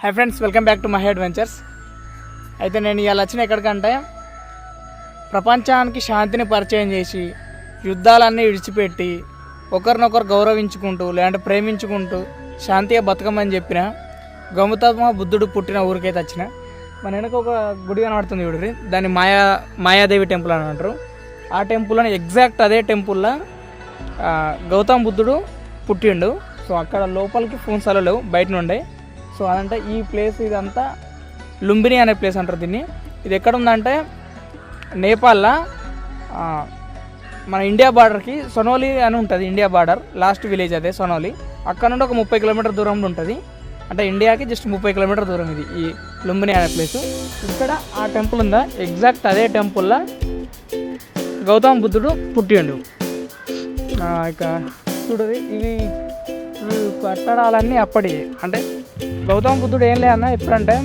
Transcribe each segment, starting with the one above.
Hi friends, welcome back to my adventures. అయితే నేను ఇవాళ వచ్చిన ఎక్కడికంటే ప్రపంచానికి శాంతిని పరిచయం చేసి యుద్ధాలన్నీ విడిచిపెట్టి ఒకరినొకరు గౌరవించుకుంటూ లేదంటే ప్రేమించుకుంటూ శాంతిగా బతకమని చెప్పిన గౌతమ బుద్ధుడు పుట్టిన ఊరికైతే వచ్చిన. మన వెనక ఒక గుడి కనబడుతుంది చూడండి, దాన్ని మాయాదేవి టెంపుల్ అని అంటారు. ఆ టెంపుల్ని ఎగ్జాక్ట్ అదే టెంపుల్లో గౌతమ బుద్ధుడు పుట్టిండు. సో అక్కడ లోపలికి ఫోన్స్ అలా లేవు, బయట నుండే. సో అదంటే ఈ ప్లేస్ ఇదంతా లుంబిని అనే ప్లేస్ అంటారు దీన్ని. ఇది ఎక్కడ ఉందంటే నేపాల్లో మన ఇండియా బార్డర్కి సొనోలి అని ఉంటుంది. ఇండియా బార్డర్ లాస్ట్ విలేజ్ అదే సొనోలి. అక్కడ నుండి ఒక 30 కిలోమీటర్ దూరంలో ఉంటుంది. అంటే ఇండియాకి జస్ట్ 30 కిలోమీటర్ దూరం ఇది ఈ లుంబిని అనే ప్లేసు. ఇక్కడ ఆ టెంపుల్ ఉందా, ఎగ్జాక్ట్ అదే టెంపుల్లో గౌతమ బుద్ధుడు పుట్టిండు. ఇక చూడది ఇవి కట్టడాలన్నీ అప్పటి. అంటే గౌతమ బుద్ధుడు ఏం లేదన్నా ఎప్పుడంటే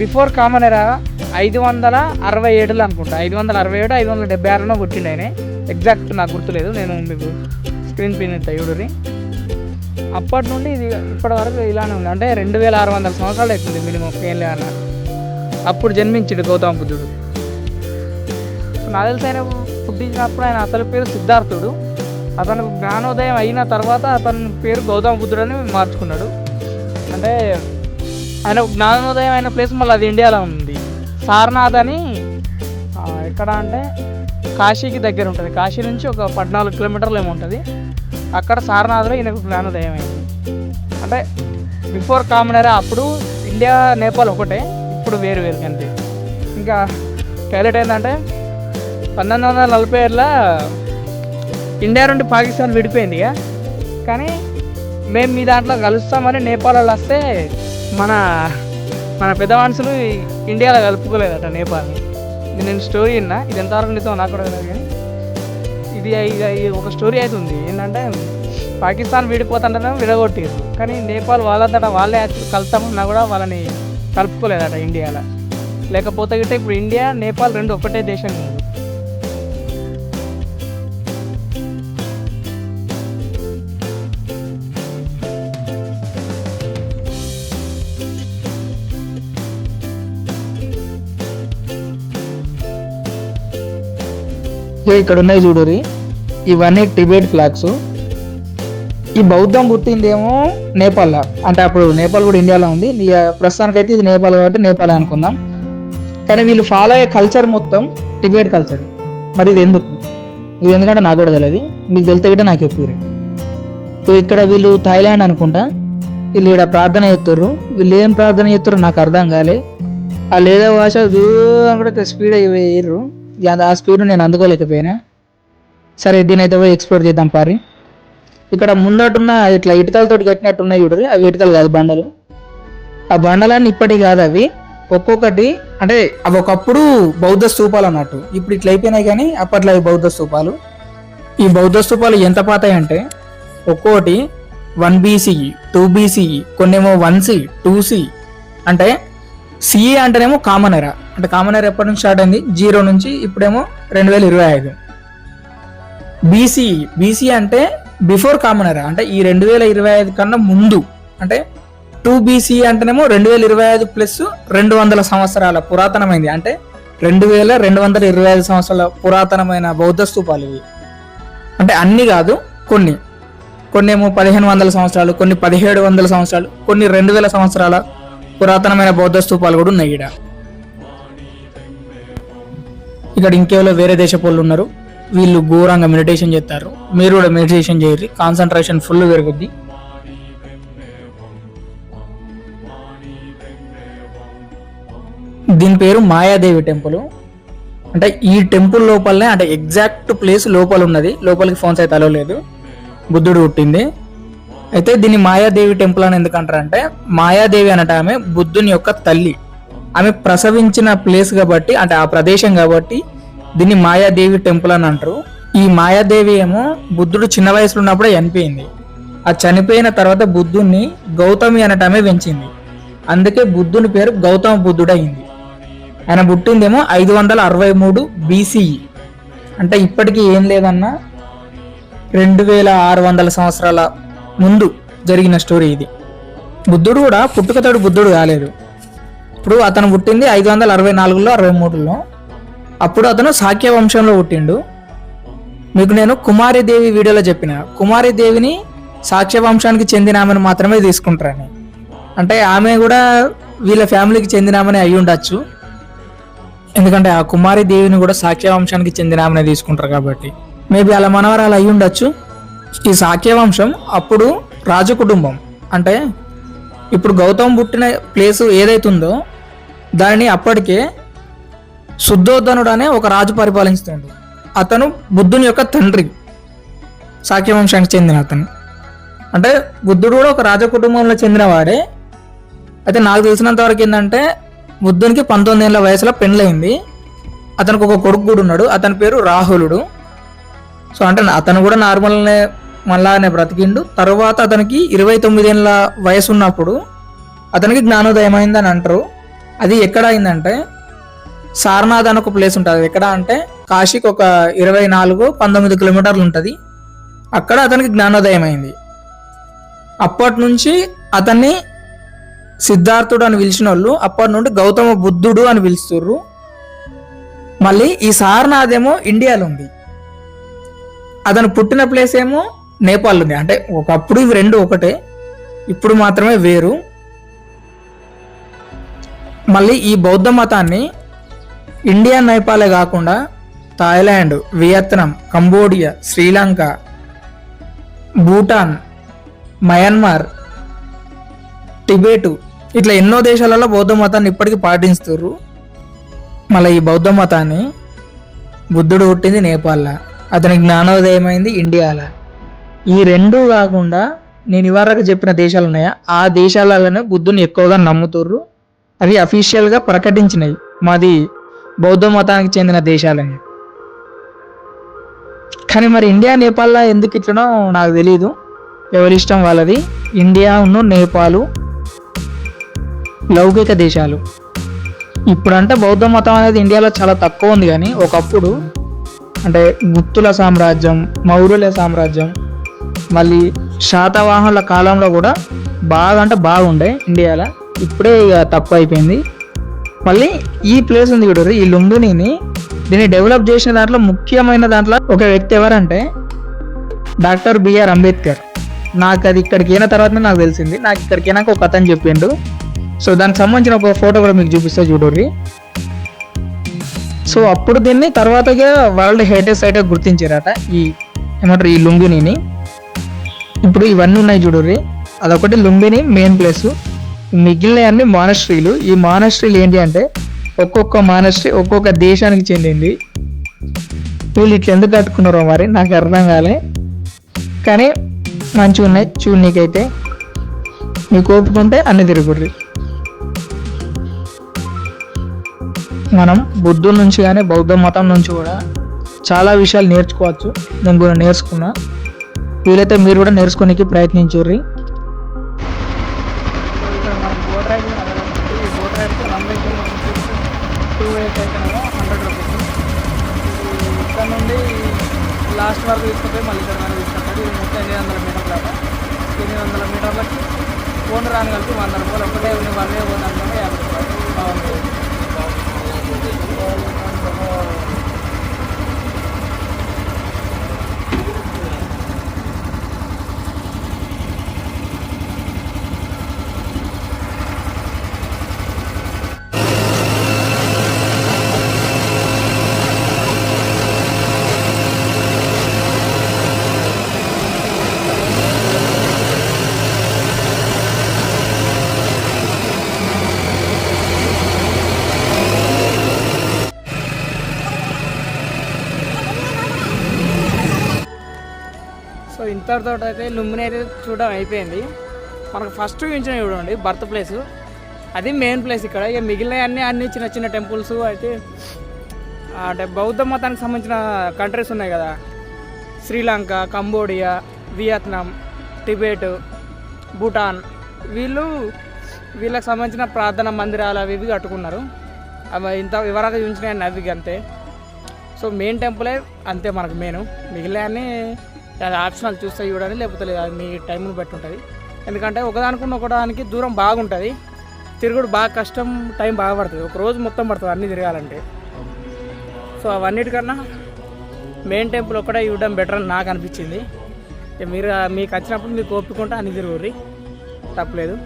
బిఫోర్ కామన్ ఎరా 567 అనుకుంటా, 567 576 పుట్టిండు ఆయన. ఎగ్జాక్ట్ నాకు గుర్తులేదు, నేను మీకు స్క్రీన్ పిన్ ఇస్తా చూడరి. అప్పటి నుండి ఇది ఇప్పటి వరకు ఇలానే ఉంది. అంటే 2600 సంవత్సరాలు అవుతుంది మినిమం ఏం లేదన్నా. అప్పుడు జన్మించాడు గౌతమ బుద్ధుడు. నాకు తెలిసి ఆయన పుట్టించినప్పుడు ఆయన అసలు పేరు సిద్ధార్థుడు. అతను జ్ఞానోదయం అయిన తర్వాత అతని పేరు గౌతమ బుద్ధుడు అని మార్చుకున్నాడు. అంటే ఆయన జ్ఞానోదయం అయిన ప్లేస్ మళ్ళీ అది ఇండియాలో ఉంది. సారనాథ్ అని ఎక్కడ అంటే కాశీకి దగ్గర ఉంటుంది. కాశీ నుంచి ఒక 14 కిలోమీటర్లు ఏమో ఉంటుంది. అక్కడ సారనాథ్లో ఈయనకు జ్ఞానోదయం అయింది. అంటే బిఫోర్ కామన్ ఎరా అప్పుడు ఇండియా నేపాల్ ఒకటే, ఇప్పుడు వేరు వేరు కంటే. ఇంకా హైలైట్ ఏంటంటే 1947లో ఇండియా నుండి పాకిస్తాన్ విడిపోయింది. కానీ మేము మీ దాంట్లో కలుస్తామని నేపాల్ వాళ్ళు వస్తే మన పెద్ద మనుషులు ఇండియాలో కలుపుకోలేదట నేపాల్ని. ఇది నేను స్టోరీ విన్నా, ఇది ఎంతవరకు నిజం నాకు కూడా తెలియదు. కానీ ఇది ఒక స్టోరీ అవుతుంది ఏంటంటే పాకిస్తాన్ విడిపోతుంటేనే విడగొట్టారు. కానీ నేపాల్ వాళ్ళంతటా వాళ్ళే కలుస్తామన్నా కూడా వాళ్ళని కలుపుకోలేదట ఇండియాలో. లేకపోతే గిట్ట ఇప్పుడు ఇండియా నేపాల్ రెండు ఒకటే దేశం. ఇక్కడ ఉన్నాయి చూడరి, ఇవన్నీ టిబెట్ ఫ్లాగ్స్. ఈ బౌద్ధం పుట్టిందేమో నేపాల్లో. అంటే అప్పుడు నేపాల్ కూడా ఇండియాలో ఉంది. ప్రస్తుతానికి అయితే ఇది నేపాల్ కాబట్టి నేపాల్ అనుకుందాం. కానీ వీళ్ళు ఫాలో అయ్యే కల్చర్ మొత్తం టిబెట్ కల్చర్. మరి ఇది ఎందుకంటే నాకు కూడా తెలియదు, మీకు తెలితే కూడా నాకు చెప్పారు. సో ఇక్కడ వీళ్ళు థాయిలాండ్ అనుకుంటా. వీళ్ళు ఇక్కడ ప్రార్థన చేస్తారు. వీళ్ళు ఏం ప్రార్థన చేస్తారో నాకు అర్థం కాలే. ఆ లేదా భాష దూరం కూడా స్పీడ్ అయ్యారు. ఆ స్పీడ్ నేను అందుకోలేకపోయినా. సరే దీని అయితే పోయి ఎక్స్ప్లోర్ చేద్దాం పారి. ఇక్కడ ముందటున్న ఇట్లా ఇటుకలతో కట్టినట్టు ఉన్నాయి చూడరు, అవి ఇటుకలు కాదు బండలు. ఆ బండలన్నీ ఇప్పటికి కాదు, అవి ఒక్కొక్కటి. అంటే అవి ఒకప్పుడు బౌద్ధ స్తూపాలు అన్నట్టు, ఇప్పుడు ఇట్లా అయిపోయినాయి. కానీ అప్పట్లో అవి బౌద్ధ స్తూపాలు. ఈ బౌద్ధ స్తూపాలు ఎంత పాతాయి అంటే ఒక్కోటి 1 BCE 2 BCE, కొన్నేమో 1C 2C. అంటే సిఈ అంటేనేమో కామన్ ఎరా. అంటే కామన్ ఎరా ఎప్పటి నుంచి స్టార్ట్ అయింది, 0 నుంచి. ఇప్పుడేమో 2025. బీసీ అంటే బిఫోర్ కామన్ ఎరా. అంటే ఈ 2025 కన్నా ముందు. అంటే 2 BCE అంటేనేమో 2025 ప్లస్ 200 సంవత్సరాల పురాతనమైంది. అంటే 2225 సంవత్సరాల పురాతనమైన బౌద్ధ స్తూపాలు ఇవి. అంటే అన్ని కాదు, కొన్నేమో 1500 సంవత్సరాలు, కొన్ని 1700 సంవత్సరాలు, కొన్ని 2000 సంవత్సరాల పురాతనమైన బౌద్ధ స్తూపాలు కూడా ఉన్నాయి ఇక్కడ. ఇంకేలో వేరే దేశపోళ్ళు ఉన్నారు. వీళ్ళు ఘోరంగా మెడిటేషన్ చేస్తారు. మీరు కూడా మెడిటేషన్ చేయరు, కాన్సన్ట్రేషన్ ఫుల్ పెరుగుద్ది. దీని పేరు మాయాదేవి టెంపుల్. అంటే ఈ టెంపుల్ లోపలనే, అంటే ఎగ్జాక్ట్ ప్లేస్ లోపల ఉన్నది. లోపలికి ఫోన్స్ అయితే అలో లేదు. బుద్ధుడు పుట్టింది. అయితే దీన్ని మాయాదేవి టెంపుల్ అని ఎందుకంటారంటే, మాయాదేవి అనట ఆమె బుద్ధుని యొక్క తల్లి. ఆమె ప్రసవించిన ప్లేస్ కాబట్టి, అంటే ఆ ప్రదేశం కాబట్టి దీన్ని మాయాదేవి టెంపుల్ అని అంటారు. ఈ మాయాదేవి ఏమో బుద్ధుడు చిన్న వయసులో ఉన్నప్పుడే చనిపోయింది. ఆ చనిపోయిన తర్వాత బుద్ధుడిని గౌతమి అనట ఆమె పెంచింది. అందుకే బుద్ధుని పేరు గౌతమ బుద్ధుడు అయింది. ఆయన పుట్టిందేమో 563 BCE. అంటే ఇప్పటికీ ఏం లేదన్నా 2600 సంవత్సరాల ముందు జరిగిన స్టోరీ ఇది. బుద్ధుడు కూడా పుట్టుకతోడు బుద్ధుడు కాలేదు. ఇప్పుడు అతను పుట్టింది 564లో 63లో. అప్పుడు అతను శాక్య వంశంలో పుట్టిండు. మీకు నేను కుమారీదేవి వీడియోలో చెప్పిన, కుమారీదేవిని శాక్య వంశానికి చెందిన ఆమెను మాత్రమే తీసుకుంటారని. అంటే ఆమె కూడా వీళ్ళ ఫ్యామిలీకి చెందిన ఆమెనే అయి ఉండొచ్చు, ఎందుకంటే ఆ కుమారీదేవిని కూడా శాక్య వంశానికి చెందిన ఆమెనే తీసుకుంటారు కాబట్టి. మేబీ అలా మనవరాలు అయి ఉండొచ్చు. ఈ శాక్య వంశం అప్పుడు రాజకుటుంబం, అంటే ఇప్పుడు గౌతమ్ పుట్టిన ప్లేసు ఏదైతుందో దానిని అప్పటికే శుద్ధోధనుడు అనే ఒక రాజు పరిపాలిస్తుండు. అతను బుద్ధుని యొక్క తండ్రి, శాక్య వంశానికి చెందిన అతను. అంటే బుద్ధుడు కూడా ఒక రాజకుటుంబంలో చెందినవాడే. అయితే నాకు తెలిసినంత వరకు ఏంటంటే బుద్ధునికి 19 ఏళ్ళ వయసులో పెళ్ళయింది. అతనికి ఒక కొడుకు కూడా ఉన్నాడు, అతని పేరు రాహులుడు. సో అంటే అతను కూడా నార్మల్నే మళ్ళానే బ్రతికిండు. తర్వాత అతనికి 29 ఏళ్ళ వయసు ఉన్నప్పుడు అతనికి జ్ఞానోదయం అయిందని అంటారు. అది ఎక్కడ అయిందంటే సారనాథ్ అని ఒక ప్లేస్ ఉంటుంది. ఎక్కడ అంటే కాశీకి ఒక 24-19 కిలోమీటర్లు ఉంటుంది. అక్కడ అతనికి జ్ఞానోదయం అయింది. అప్పటి నుంచి అతన్ని సిద్ధార్థుడు అని పిలిచిన వాళ్ళు అప్పటి నుండి గౌతమ బుద్ధుడు అని పిలుస్తుర్రు. మళ్ళీ ఈ సారనాథ్ ఏమో ఇండియాలో ఉంది, అతను పుట్టిన ప్లేస్ ఏమో నేపాల్ ఉంది. అంటే ఒకప్పుడు ఇవి రెండు ఒకటే, ఇప్పుడు మాత్రమే వేరు. మళ్ళీ ఈ బౌద్ధ మతాన్ని ఇండియా నేపాలే కాకుండా Thailand, Vietnam, Cambodia, Sri Lanka, Bhutan, Myanmar, Tibet, ఇట్లా ఎన్నో దేశాలలో బౌద్ధ మతాన్ని ఇప్పటికీ పాటిస్తున్నారు. మళ్ళీ ఈ బౌద్ధ మతాన్ని బుద్ధుడు పుట్టింది నేపాల్లో, అతనికి జ్ఞానోదయం అయింది ఇండియాలో. ఈ రెండు కాకుండా నేను ఇవరకు చెప్పిన దేశాలు ఉన్నాయా, ఆ దేశాలలోనే బుద్ధుని ఎక్కువగా నమ్ముతుర్రు. అవి అఫీషియల్గా ప్రకటించినవి మాది బౌద్ధ మతానికి చెందిన దేశాలని. కానీ మరి ఇండియా నేపాల్లో ఎందుకు ఇట్లనో నాకు తెలీదు, ఎవరి ఇష్టం వాళ్ళది. ఇండియా ఉన్న నేపాలు లౌకిక దేశాలు. ఇప్పుడంటే బౌద్ధ మతం అనేది ఇండియాలో చాలా తక్కువ ఉంది, కానీ ఒకప్పుడు అంటే గుప్తుల సామ్రాజ్యం, మౌర్యుల సామ్రాజ్యం, మళ్ళీ శాతవాహనుల కాలంలో కూడా బాగా అంటే బాగుండే ఇండియాలో. ఇప్పుడే ఇక తక్కువ అయిపోయింది. మళ్ళీ ఈ ప్లేస్ ఉంది చూడరు, ఈ లుంబినిని దీన్ని డెవలప్ చేసిన దాంట్లో ముఖ్యమైన దాంట్లో ఒక వ్యక్తి ఎవరంటే డాక్టర్ బిఆర్ అంబేద్కర్. నాకు అది ఇక్కడికి అయిన తర్వాతనే నాకు తెలిసింది. నాకు ఇక్కడికి అయినాక ఒక అతను చెప్పిండు. సో దానికి సంబంధించిన ఒక ఫోటో కూడా మీకు చూపిస్తా చూడర్రి. సో అప్పుడు దీన్ని తర్వాతగా వరల్డ్ హెరిటేజ్ సైట్ గుర్తించారట ఈ ఏమంటారు ఈ లుంబినిని. ఇప్పుడు ఇవన్నీ ఉన్నాయి చూడర్రి, అదొకటి లుంబిని మెయిన్ ప్లేస్. మిగిలిన అన్ని మానస్ట్రీలు. ఈ మానస్ట్రీలు ఏంటి అంటే ఒక్కొక్క మానస్ట్రీ ఒక్కొక్క దేశానికి చెందింది. వీళ్ళు ఇట్లా ఎందుకు కట్టుకున్నారో మరి నాకు అర్థం కాలే, కానీ మంచిగా ఉన్నాయి చూడనీకైతే. మీకు ఓపుకుంటే అన్ని తిరుగుర్రి. మనం బుద్ధుల నుంచి కానీ బౌద్ధ మతం నుంచి కూడా చాలా విషయాలు నేర్చుకోవచ్చు. నేను కూడా నేర్చుకున్నా. వీలైతే మీరు కూడా నేర్చుకోనికి ప్రయత్నించుర్రి. ఇక్కడ నుండి లాస్ట్ వరకు తీసుకుంటే మళ్ళీ ఇక్కడ వరకు తీసుకుంటాడు. ఇది మొత్తం 800 మీటర్ల దాకా. 800 మీటర్లకి ఫోన్ రాని కలిపి 100 రూపాయలు. ఒకటే 1 వే పోతే 50 రూపాయలు బాగుంది. సో ఇంతటితో అయితే లుంబిని అయితే చూడడం అయిపోయింది. మనకు ఫస్ట్ చూపించిన చూడండి బర్త్ ప్లేస్, అది మెయిన్ ప్లేస్ ఇక్కడ. ఇక మిగిలిన అన్ని చిన్న చిన్న టెంపుల్స్ అయితే అంటే బౌద్ధ మతానికి సంబంధించిన కంట్రీస్ ఉన్నాయి కదా, Sri Lanka, Cambodia, Vietnam, Tibet, Bhutan, వీళ్ళకి సంబంధించిన ప్రార్థన మందిరాలు అవి ఇవి కట్టుకున్నారు. అవి ఇంత వివరంగా చూపించినాయి అవి అంతే. సో మెయిన్ టెంపులే అంతే మనకు మెయిన్. మిగిలిన అది ఆప్షనల్ చూస్తే చూడండి, లేకపోతే లేదు, అది మీ టైంని బట్టి ఉంటుంది. ఎందుకంటే ఒకదానికున్న ఒకదానికి దూరం బాగుంటుంది, తిరుగుడు బాగా కష్టం, టైం బాగా పడుతుంది, ఒక రోజు మొత్తం పడుతుంది అన్నీ తిరగాలంటే. సో అవన్నిటికన్నా మెయిన్ టెంపుల్ ఒక్కటే చూడడం బెటర్ అని నాకు అనిపించింది. మీరు మీకు వచ్చినప్పుడు మీకు ఓపికంటే అన్ని తిరుగుర్రి, తప్పలేదు.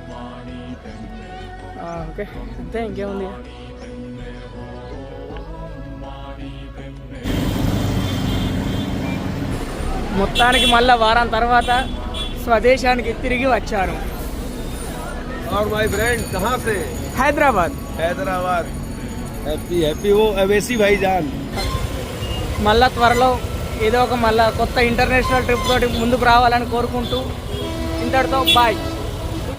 ఓకే అంతే, ఇంకేముంది. మొత్తానికి మళ్ళీ వారం తర్వాత స్వదేశానికి తిరిగి వచ్చాను. और माय फ्रेंड कहाँ से? హైదరాబాద్. हैदराबाद. हैप्पी हैप्पी वो अवेसी भाईजान. మళ్ళా త్వరలో ఏదో ఒక మళ్ళా కొత్త ఇంటర్నేషనల్ ట్రిప్ తోటి ముందుకు రావాలని కోరుకుంటూ ఇంతటితో బాయ్.